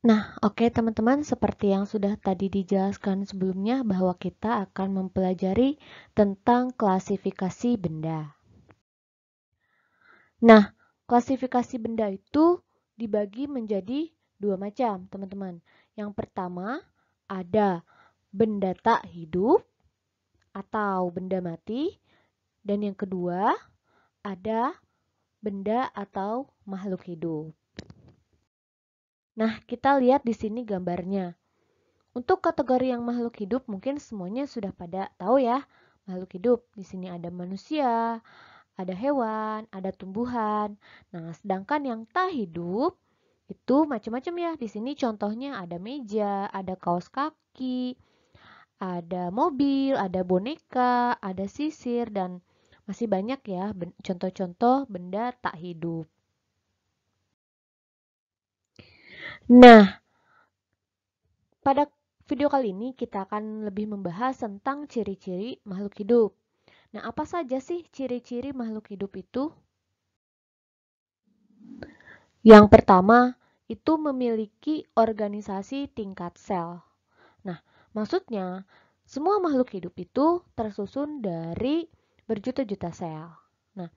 Nah, oke teman-teman, seperti yang sudah tadi dijelaskan sebelumnya bahwa kita akan mempelajari tentang klasifikasi benda. Nah, klasifikasi benda itu dibagi menjadi dua macam, teman-teman. Yang pertama, ada benda tak hidup atau benda mati, dan yang kedua, ada benda atau makhluk hidup. Nah, kita lihat di sini gambarnya. Untuk kategori yang makhluk hidup mungkin semuanya sudah pada tahu ya. Makhluk hidup di sini ada manusia, ada hewan, ada tumbuhan. Nah, sedangkan yang tak hidup itu macam-macam ya. Di sini contohnya ada meja, ada kaos kaki, ada mobil, ada boneka, ada sisir dan masih banyak ya contoh-contoh benda tak hidup. Nah, pada video kali ini kita akan lebih membahas tentang ciri-ciri makhluk hidup. Nah, apa saja sih ciri-ciri makhluk hidup itu? Yang pertama, itu memiliki organisasi tingkat sel. Nah, maksudnya semua makhluk hidup itu tersusun dari berjuta-juta sel. Nah,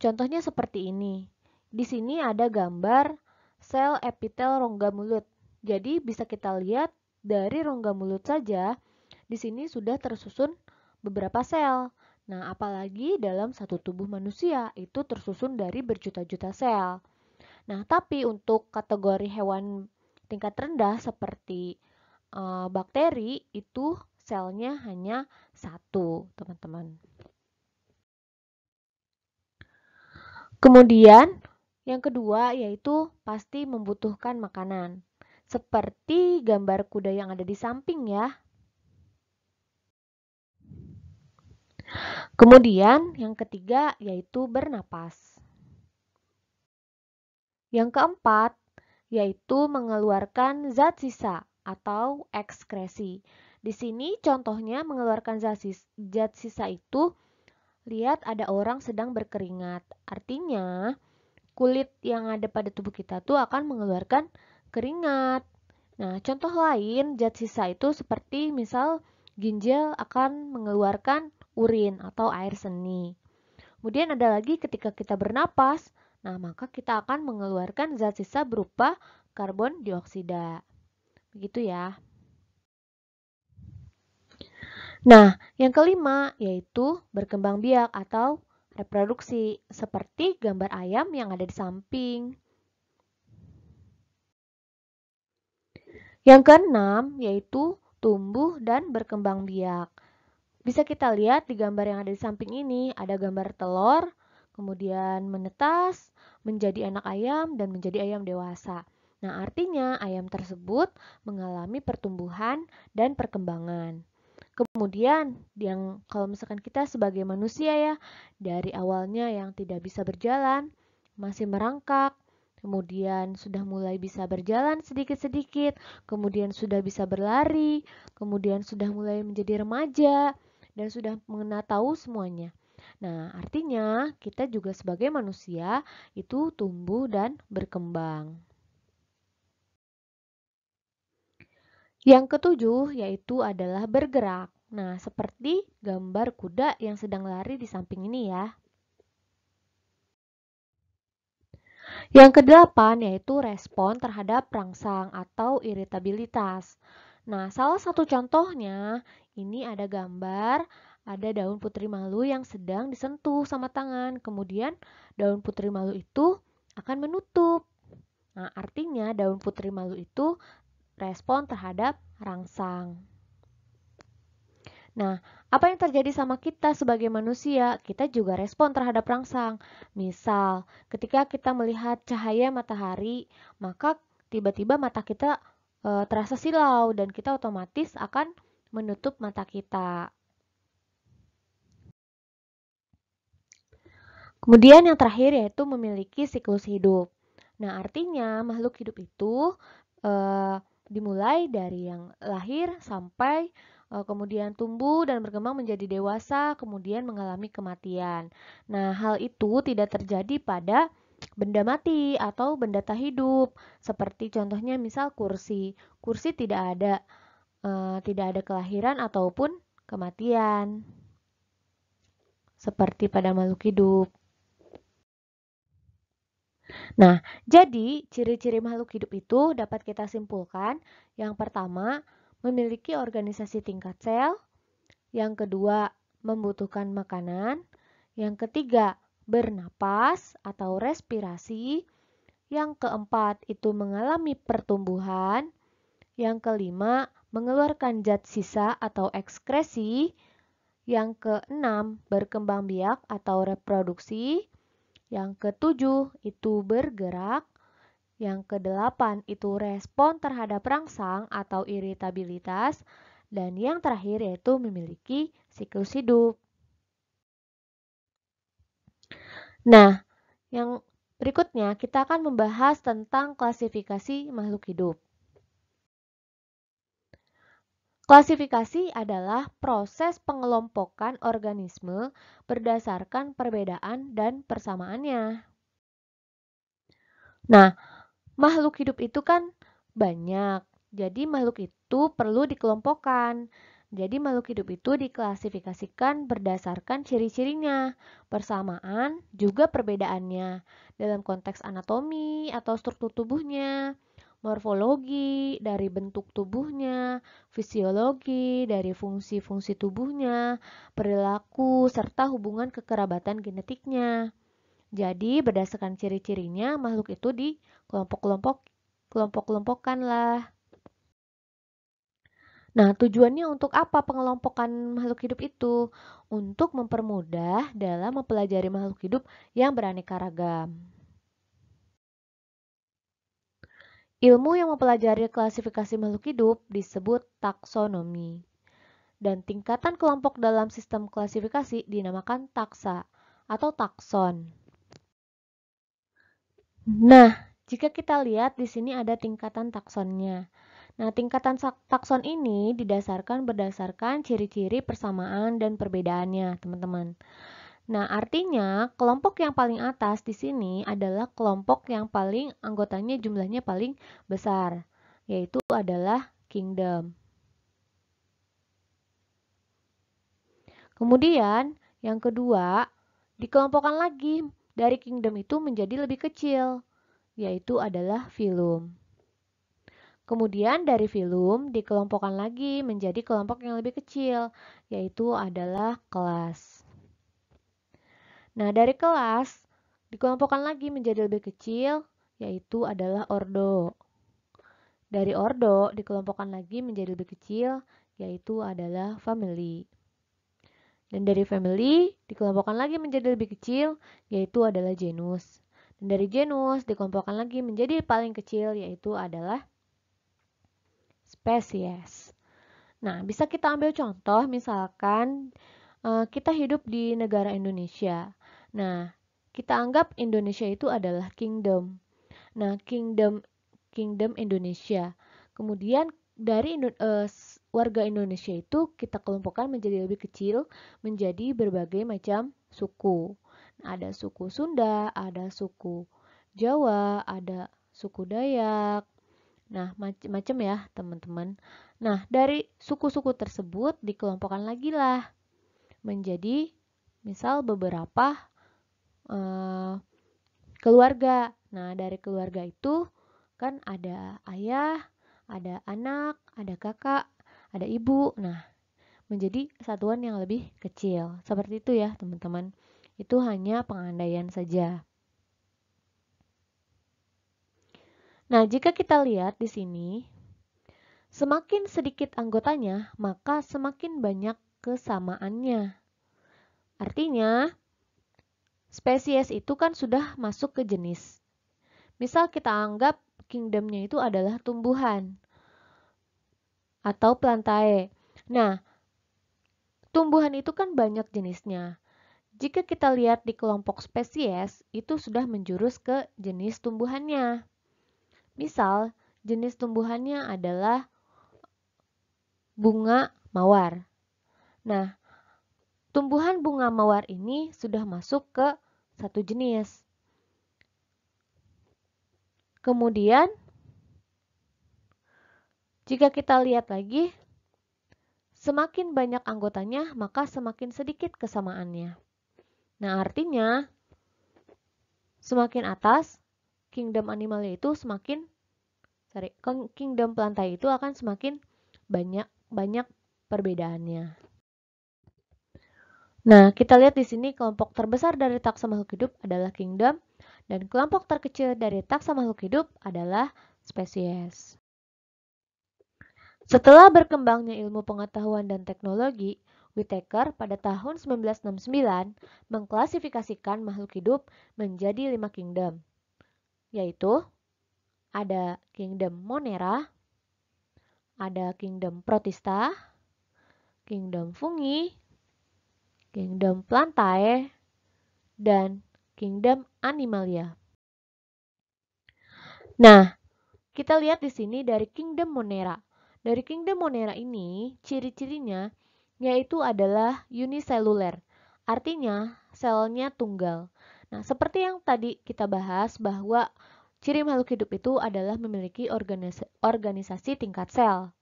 contohnya seperti ini. Di sini ada gambar sel epitel rongga mulut. Jadi bisa kita lihat dari rongga mulut saja di sini sudah tersusun beberapa sel. Nah, apalagi dalam satu tubuh manusia itu tersusun dari berjuta-juta sel. Nah, tapi untuk kategori hewan tingkat rendah seperti bakteri itu selnya hanya satu, teman-teman. Kemudian, yang kedua yaitu pasti membutuhkan makanan. Seperti gambar kuda yang ada di samping ya. Kemudian, yang ketiga yaitu bernapas. Yang keempat yaitu mengeluarkan zat sisa atau ekskresi. Di sini contohnya mengeluarkan zat sisa itu, lihat ada orang sedang berkeringat. Artinya kulit yang ada pada tubuh kita tuh akan mengeluarkan keringat. Nah, contoh lain zat sisa itu seperti misal ginjal akan mengeluarkan urin atau air seni. Kemudian ada lagi ketika kita bernapas, nah maka kita akan mengeluarkan zat sisa berupa karbon dioksida. Begitu ya. Nah, yang kelima yaitu berkembang biak atau reproduksi, seperti gambar ayam yang ada di samping. Yang keenam yaitu tumbuh dan berkembang biak. Bisa kita lihat di gambar yang ada di samping ini, ada gambar telur, kemudian menetas, menjadi anak ayam, dan menjadi ayam dewasa. Nah, artinya ayam tersebut mengalami pertumbuhan dan perkembangan. Kemudian, yang kalau misalkan kita sebagai manusia ya, dari awalnya yang tidak bisa berjalan, masih merangkak, kemudian sudah mulai bisa berjalan sedikit-sedikit, kemudian sudah bisa berlari, kemudian sudah mulai menjadi remaja, dan sudah mengenal tahu semuanya. Nah, artinya kita juga sebagai manusia itu tumbuh dan berkembang. Yang ketujuh yaitu adalah bergerak. Nah, seperti gambar kuda yang sedang lari di samping ini ya. Yang kedelapan yaitu respon terhadap rangsang atau iritabilitas. Nah, salah satu contohnya ini ada gambar, ada daun putri malu yang sedang disentuh sama tangan. Kemudian daun putri malu itu akan menutup. Nah, artinya daun putri malu itu respon terhadap rangsang. Nah, apa yang terjadi sama kita sebagai manusia? Kita juga respon terhadap rangsang. Misal, ketika kita melihat cahaya matahari, maka tiba-tiba mata kita terasa silau dan kita otomatis akan menutup mata kita. Kemudian yang terakhir yaitu memiliki siklus hidup. Nah, artinya makhluk hidup itu dimulai dari yang lahir sampai kemudian tumbuh dan berkembang menjadi dewasa, kemudian mengalami kematian. Nah, hal itu tidak terjadi pada benda mati atau benda tak hidup. Seperti contohnya misal kursi. Kursi tidak ada kelahiran ataupun kematian. Seperti pada makhluk hidup. Nah, jadi ciri-ciri makhluk hidup itu dapat kita simpulkan. Yang pertama, memiliki organisasi tingkat sel. Yang kedua, membutuhkan makanan. Yang ketiga, bernapas atau respirasi. Yang keempat, itu mengalami pertumbuhan. Yang kelima, mengeluarkan zat sisa atau ekskresi. Yang keenam, berkembang biak atau reproduksi. Yang ketujuh, itu bergerak. Yang kedelapan, itu respon terhadap rangsang atau iritabilitas. Dan yang terakhir yaitu memiliki siklus hidup. Nah, yang berikutnya kita akan membahas tentang klasifikasi makhluk hidup. Klasifikasi adalah proses pengelompokan organisme berdasarkan perbedaan dan persamaannya. Nah, makhluk hidup itu kan banyak, jadi makhluk itu perlu dikelompokkan. Jadi makhluk hidup itu diklasifikasikan berdasarkan ciri-cirinya, persamaan, juga perbedaannya dalam konteks anatomi atau struktur tubuhnya, morfologi dari bentuk tubuhnya, fisiologi dari fungsi-fungsi tubuhnya, perilaku, serta hubungan kekerabatan genetiknya. Jadi berdasarkan ciri-cirinya makhluk itu kelompok-kelompokkan lah. Nah, tujuannya untuk apa pengelompokan makhluk hidup itu? Untuk mempermudah dalam mempelajari makhluk hidup yang beraneka ragam. Ilmu yang mempelajari klasifikasi makhluk hidup disebut taksonomi. Dan tingkatan kelompok dalam sistem klasifikasi dinamakan taksa atau takson. Nah, jika kita lihat di sini ada tingkatan taksonnya. Nah, tingkatan takson ini berdasarkan ciri-ciri persamaan dan perbedaannya, teman-teman. Nah, artinya kelompok yang paling atas di sini adalah kelompok yang paling anggotanya jumlahnya paling besar, yaitu adalah kingdom. Kemudian, yang kedua, dikelompokkan lagi dari kingdom itu menjadi lebih kecil, yaitu adalah phylum. Kemudian dari phylum dikelompokkan lagi menjadi kelompok yang lebih kecil, yaitu adalah kelas. Nah, dari kelas dikelompokkan lagi menjadi lebih kecil, yaitu adalah ordo. Dari ordo dikelompokkan lagi menjadi lebih kecil, yaitu adalah family. Dan dari family dikelompokkan lagi menjadi lebih kecil, yaitu adalah genus. Dan dari genus dikelompokkan lagi menjadi paling kecil, yaitu adalah spesies. Nah, bisa kita ambil contoh, misalkan kita hidup di negara Indonesia. Nah, kita anggap Indonesia itu adalah kingdom. Nah, kingdom Indonesia. Kemudian dari warga Indonesia itu kita kelompokkan menjadi lebih kecil, menjadi berbagai macam suku. Nah, ada suku Sunda, ada suku Jawa, ada suku Dayak. Nah, macam-macam ya, teman-teman. Nah, dari suku-suku tersebut dikelompokkan lagi lah menjadi misal beberapa keluarga. Nah, dari keluarga itu kan ada ayah, ada anak, ada kakak, ada ibu. Nah, menjadi satuan yang lebih kecil. Seperti itu ya, teman-teman. Itu hanya pengandaian saja. Nah, jika kita lihat di sini, semakin sedikit anggotanya, maka semakin banyak kesamaannya. Artinya, spesies itu kan sudah masuk ke jenis. Misal kita anggap kingdomnya itu adalah tumbuhan atau plantae. Nah, tumbuhan itu kan banyak jenisnya. Jika kita lihat di kelompok spesies, itu sudah menjurus ke jenis tumbuhannya. Misal, jenis tumbuhannya adalah bunga mawar. Nah, tumbuhan bunga mawar ini sudah masuk ke satu jenis. Kemudian, jika kita lihat lagi, semakin banyak anggotanya, maka semakin sedikit kesamaannya. Nah, artinya, semakin atas, kingdom animalnya itu kingdom plantae itu akan semakin banyak perbedaannya. Nah, kita lihat di sini kelompok terbesar dari taksa makhluk hidup adalah kingdom dan kelompok terkecil dari taksa makhluk hidup adalah spesies. Setelah berkembangnya ilmu pengetahuan dan teknologi, Whittaker pada tahun 1969 mengklasifikasikan makhluk hidup menjadi 5 kingdom, yaitu ada kingdom Monera, ada kingdom Protista, kingdom Fungi, kingdom Plantae, dan kingdom Animalia. Nah, kita lihat di sini dari kingdom Monera. Dari kingdom Monera ini, ciri-cirinya yaitu adalah uniseluler. Artinya, selnya tunggal. Nah, seperti yang tadi kita bahas bahwa ciri makhluk hidup itu adalah memiliki organisasi tingkat sel.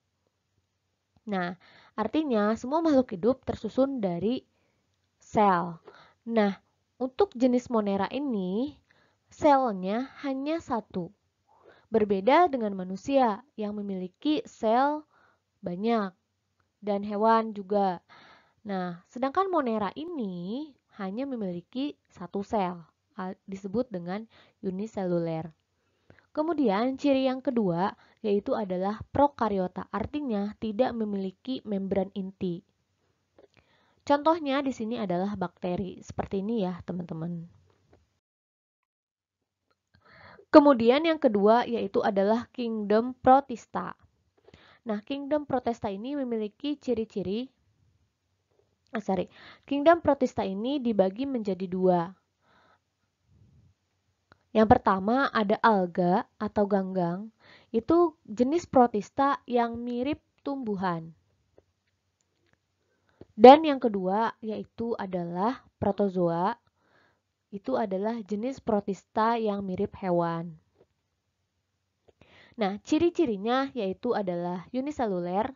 Nah, artinya semua makhluk hidup tersusun dari sel. Nah, untuk jenis Monera ini, selnya hanya satu. Berbeda dengan manusia yang memiliki sel banyak dan hewan juga. Nah, sedangkan Monera ini hanya memiliki satu sel, disebut dengan uniseluler. Kemudian ciri yang kedua yaitu adalah prokariota, artinya tidak memiliki membran inti. Contohnya di sini adalah bakteri, seperti ini ya teman-teman. Kemudian yang kedua yaitu adalah kingdom Protista. Nah, kingdom Protista ini memiliki ciri-ciri Kingdom Protista ini dibagi menjadi dua. Yang pertama ada alga atau ganggang, itu jenis protista yang mirip tumbuhan. Dan yang kedua yaitu adalah protozoa, itu adalah jenis protista yang mirip hewan. Nah, ciri-cirinya yaitu adalah uniseluler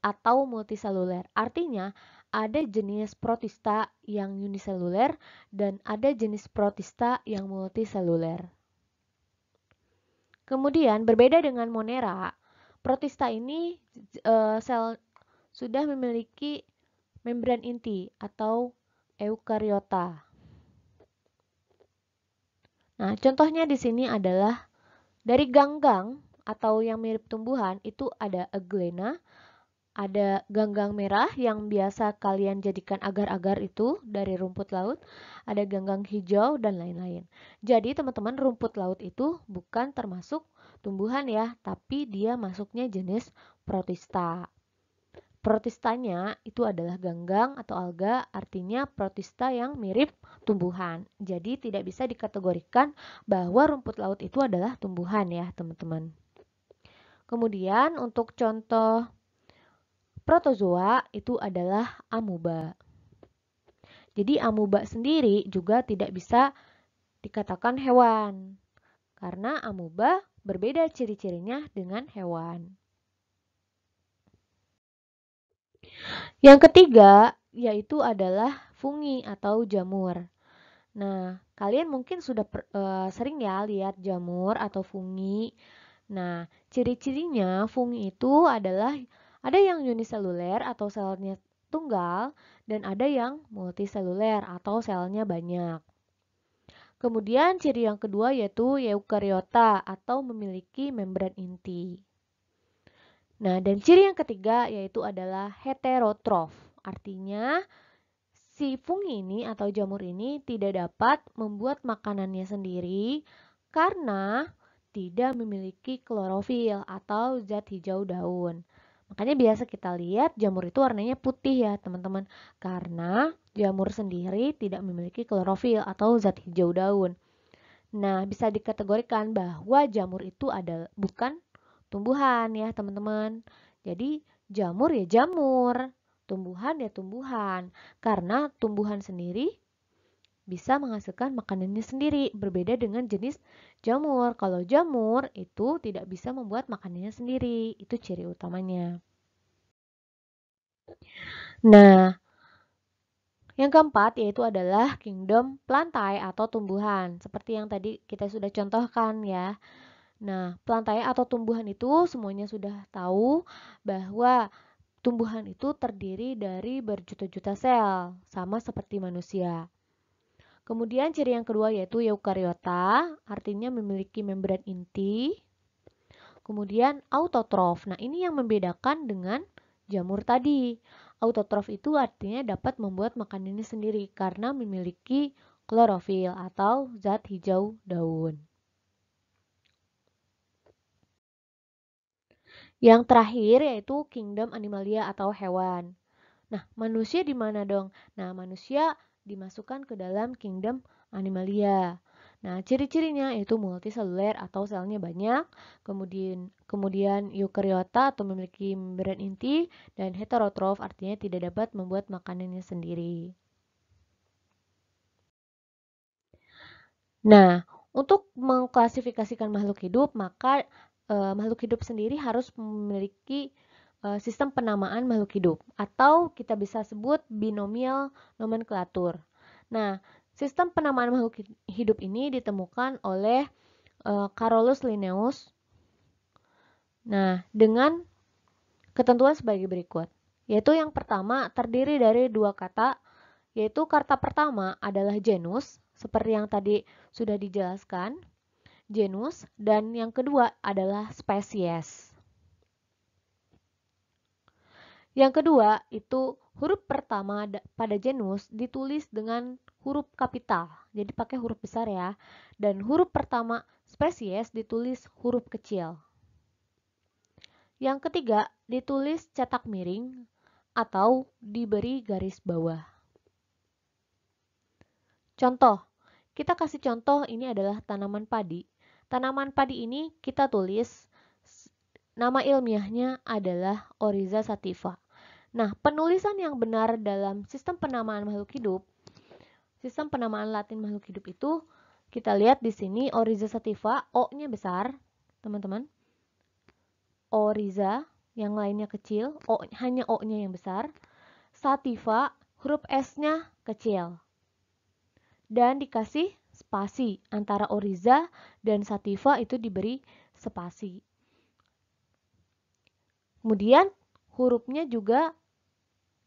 atau multiseluler. Artinya, ada jenis protista yang uniseluler dan ada jenis protista yang multiseluler. Kemudian, berbeda dengan Monera, protista ini sel sudah memiliki membran inti atau eukariota. Nah, contohnya di sini adalah dari ganggang atau yang mirip tumbuhan itu ada Euglena, ada ganggang merah yang biasa kalian jadikan agar-agar itu dari rumput laut, ada ganggang hijau dan lain-lain. Jadi teman-teman, rumput laut itu bukan termasuk tumbuhan ya, tapi dia masuknya jenis protista. Protistanya itu adalah ganggang atau alga, artinya protista yang mirip tumbuhan. Jadi tidak bisa dikategorikan bahwa rumput laut itu adalah tumbuhan ya teman-teman. Kemudian untuk contoh protozoa itu adalah amuba. Jadi amuba sendiri juga tidak bisa dikatakan hewan, karena amuba berbeda ciri-cirinya dengan hewan. Yang ketiga yaitu adalah fungi atau jamur. Nah, kalian mungkin sudah sering ya lihat jamur atau fungi. Nah, ciri-cirinya fungi itu adalah ada yang uniseluler atau selnya tunggal dan ada yang multiseluler atau selnya banyak. Kemudian ciri yang kedua yaitu eukariota atau memiliki membran inti. Nah, dan ciri yang ketiga yaitu adalah heterotrof. Artinya si fungi ini atau jamur ini tidak dapat membuat makanannya sendiri karena tidak memiliki klorofil atau zat hijau daun. Makanya biasa kita lihat jamur itu warnanya putih ya teman-teman, karena jamur sendiri tidak memiliki klorofil atau zat hijau daun. Nah, bisa dikategorikan bahwa jamur itu bukan tumbuhan ya teman-teman. Jadi jamur ya jamur, tumbuhan ya tumbuhan. Karena tumbuhan sendiri bisa menghasilkan makanannya sendiri, berbeda dengan jenis jamur. Kalau jamur itu tidak bisa membuat makanannya sendiri, itu ciri utamanya. Nah, yang keempat yaitu adalah kingdom plantae atau tumbuhan, seperti yang tadi kita sudah contohkan ya. Nah, plantae atau tumbuhan itu semuanya sudah tahu bahwa tumbuhan itu terdiri dari berjuta-juta sel, sama seperti manusia. Kemudian ciri yang kedua yaitu eukariota, artinya memiliki membran inti. Kemudian autotrof. Nah, ini yang membedakan dengan jamur tadi. Autotrof itu artinya dapat membuat makanannya sendiri karena memiliki klorofil atau zat hijau daun. Yang terakhir yaitu kingdom animalia atau hewan. Nah, manusia di mana dong? Nah, manusia dimasukkan ke dalam kingdom animalia. Nah, ciri-cirinya yaitu multiseluler atau selnya banyak, kemudian eukariota atau memiliki membran inti, dan heterotrof artinya tidak dapat membuat makanannya sendiri. Nah, untuk mengklasifikasikan makhluk hidup, maka makhluk hidup sendiri harus memiliki sistem penamaan makhluk hidup atau kita bisa sebut binomial nomenklatur. Nah, sistem penamaan makhluk hidup ini ditemukan oleh Carolus Linnaeus. Nah, dengan ketentuan sebagai berikut, yaitu yang pertama terdiri dari dua kata, yaitu kata pertama adalah genus, seperti yang tadi sudah dijelaskan, genus, dan yang kedua adalah spesies. Yang kedua, itu huruf pertama pada genus ditulis dengan huruf kapital, jadi pakai huruf besar ya. Dan huruf pertama spesies ditulis huruf kecil. Yang ketiga, ditulis cetak miring atau diberi garis bawah. Contoh, kita kasih contoh ini adalah tanaman padi. Tanaman padi ini kita tulis nama ilmiahnya adalah Oryza sativa. Nah, penulisan yang benar dalam sistem penamaan makhluk hidup, sistem penamaan Latin makhluk hidup itu, kita lihat di sini Oryza sativa, O-nya besar, teman-teman. Oryza, yang lainnya kecil, hanya O-nya yang besar. Sativa, huruf S-nya kecil. Dan dikasih spasi antara Oryza dan sativa itu diberi spasi. Kemudian hurufnya juga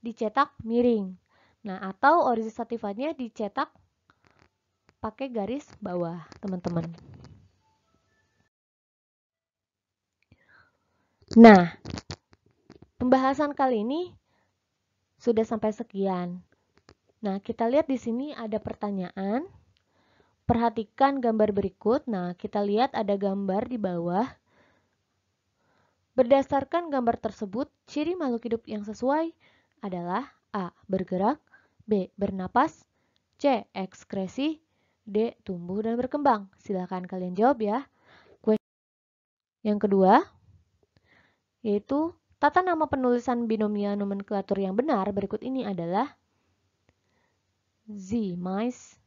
dicetak miring. Nah, atau Oryza sativanya dicetak pakai garis bawah, teman-teman. Nah, pembahasan kali ini sudah sampai sekian. Nah, kita lihat di sini ada pertanyaan. Perhatikan gambar berikut. Nah, kita lihat ada gambar di bawah. Berdasarkan gambar tersebut, ciri makhluk hidup yang sesuai adalah A. Bergerak, B. Bernapas, C. Ekskresi, D. Tumbuh dan berkembang. Silakan kalian jawab ya. Yang kedua, yaitu tata nama penulisan binomial nomenklatur yang benar berikut ini adalah Z-mice.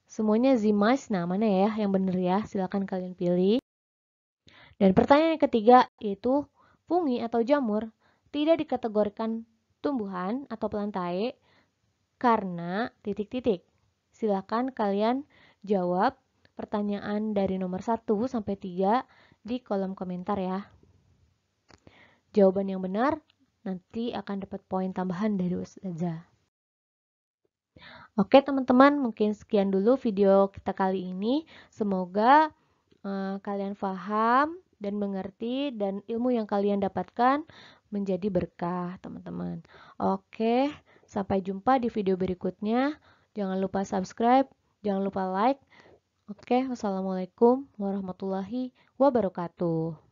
Semuanya Z-mice, nah mana ya yang benar ya? Silakan kalian pilih. Dan pertanyaan yang ketiga yaitu fungi atau jamur tidak dikategorikan tumbuhan atau plantae karena titik-titik. Silakan kalian jawab pertanyaan dari nomor 1 sampai 3 di kolom komentar ya. Jawaban yang benar nanti akan dapat poin tambahan dari Ustazah. Oke teman-teman, mungkin sekian dulu video kita kali ini. Semoga kalian paham dan mengerti dan ilmu yang kalian dapatkan menjadi berkah teman-teman. Oke, sampai jumpa di video berikutnya. Jangan lupa subscribe, jangan lupa like. Oke, wassalamualaikum warahmatullahi wabarakatuh.